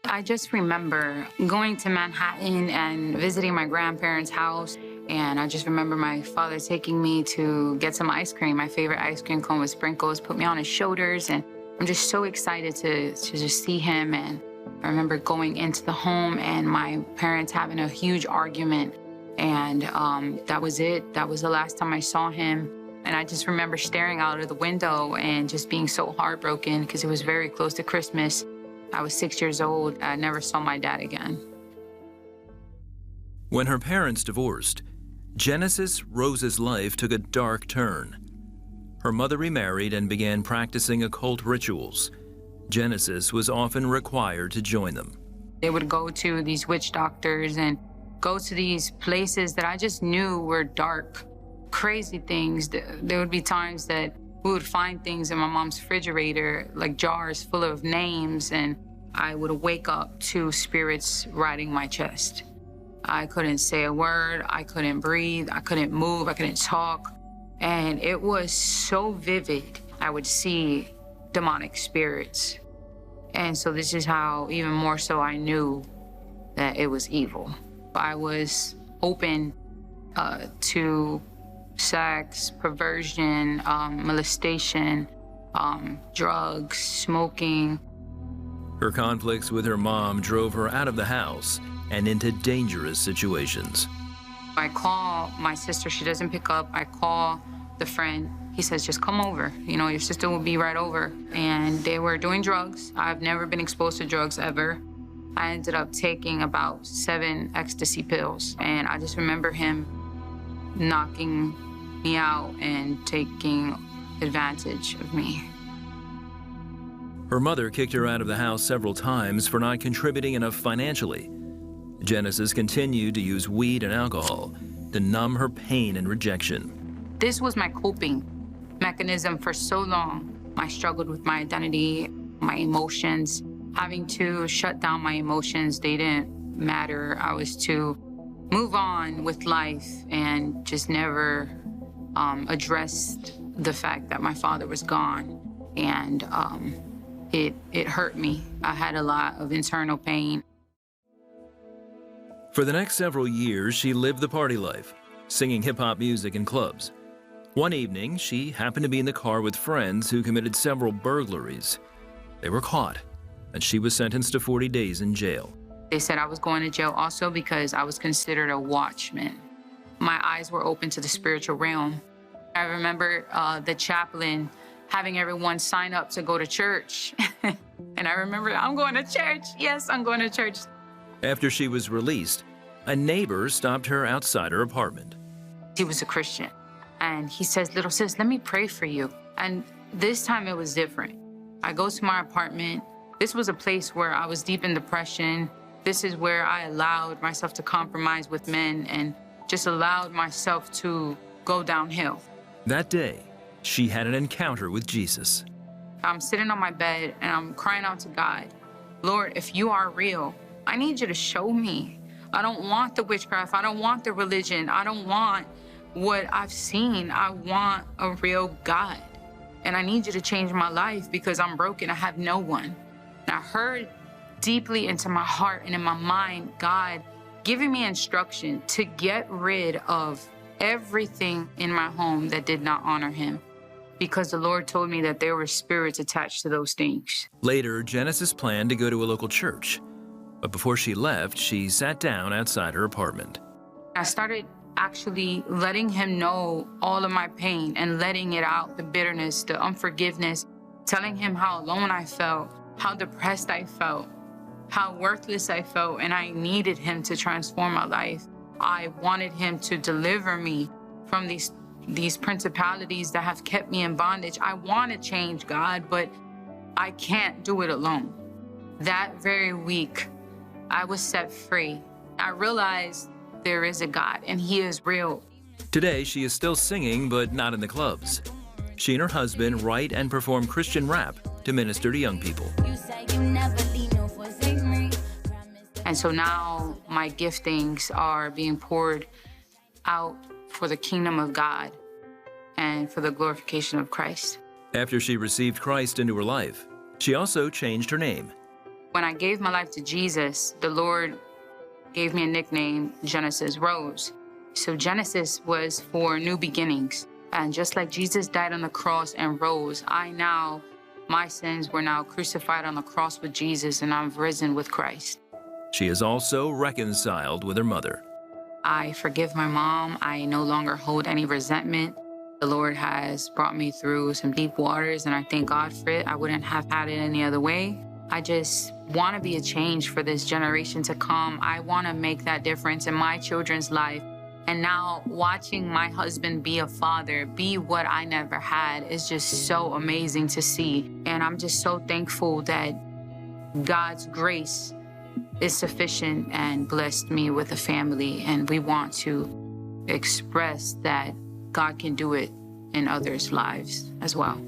I just remember going to Manhattan and visiting my grandparents' house. And I just remember my father taking me to get some ice cream. My favorite ice cream cone with sprinkles, put me on his shoulders. And I'm just so excited to just see him. And I remember going into the home and my parents having a huge argument. And that was it. That was the last time I saw him. And I just remember staring out of the window and just being so heartbroken because it was very close to Christmas. I was 6 years old. I never saw my dad again. When her parents divorced, Genesis Rose's life took a dark turn. Her mother remarried and began practicing occult rituals. Genesis was often required to join them. They would go to these witch doctors and go to these places that I just knew were dark, crazy things. There would be times that we would find things in my mom's refrigerator, like jars full of names, and I would wake up to spirits riding my chest. I couldn't say a word, I couldn't breathe, I couldn't move, I couldn't talk. And it was so vivid. I would see demonic spirits. And so this is how, even more so, I knew that it was evil. I was open to sex, perversion, molestation, drugs, smoking. Her conflicts with her mom drove her out of the house and into dangerous situations. I call my sister, she doesn't pick up. I call the friend, he says, just come over. You know, your sister will be right over. And they were doing drugs. I've never been exposed to drugs ever. I ended up taking about 7 ecstasy pills. And I just remember him knocking me out and taking advantage of me. Her mother kicked her out of the house several times for not contributing enough financially. Genesis continued to use weed and alcohol to numb her pain and rejection. This was my coping mechanism for so long. I struggled with my identity, my emotions, having to shut down my emotions. They didn't matter. I was to move on with life and just never addressed the fact that my father was gone. And it hurt me. I had a lot of internal pain. For the next several years, she lived the party life, singing hip-hop music in clubs. One evening, she happened to be in the car with friends who committed several burglaries. They were caught, and she was sentenced to 40 days in jail. They said I was going to jail also because I was considered a watchman. My eyes were open to the spiritual realm. I remember the chaplain having everyone sign up to go to church. And I remember, I'm going to church. Yes, I'm going to church. After she was released, a neighbor stopped her outside her apartment. He was a Christian. And he says, little sis, let me pray for you. And this time it was different. I go to my apartment. This was a place where I was deep in depression. This is where I allowed myself to compromise with men and just allowed myself to go downhill. That day, she had an encounter with Jesus. I'm sitting on my bed and I'm crying out to God, Lord, if you are real, I need you to show me. I don't want the witchcraft. I don't want the religion. I don't want what I've seen. I want a real God. And I need you to change my life because I'm broken. I have no one. And I heard deeply into my heart and in my mind, God giving me instruction to get rid of everything in my home that did not honor him, because the Lord told me that there were spirits attached to those things. Later, Genesis planned to go to a local church. But before she left, she sat down outside her apartment. I started actually letting him know all of my pain and letting it out, the bitterness, the unforgiveness, telling him how alone I felt, how depressed I felt, how worthless I felt, and I needed him to transform my life. I wanted him to deliver me from these principalities that have kept me in bondage. I want to change, God, but I can't do it alone. That very week, I was set free. I realized there is a God, and he is real. Today, she is still singing, but not in the clubs. She and her husband write and perform Christian rap to minister to young people. And so now my giftings are being poured out for the kingdom of God and for the glorification of Christ. After she received Christ into her life, she also changed her name. When I gave my life to Jesus, the Lord gave me a nickname, Genesis Rose. So Genesis was for new beginnings. And just like Jesus died on the cross and rose, my sins were now crucified on the cross with Jesus, and I've risen with Christ. She is also reconciled with her mother. I forgive my mom. I no longer hold any resentment. The Lord has brought me through some deep waters, and I thank God for it. I wouldn't have had it any other way. I just want to be a change for this generation to come. I want to make that difference in my children's life. And now watching my husband be a father, be what I never had, is just so amazing to see. And I'm just so thankful that God's grace is sufficient and blessed me with a family. And we want to express that God can do it in others' lives as well.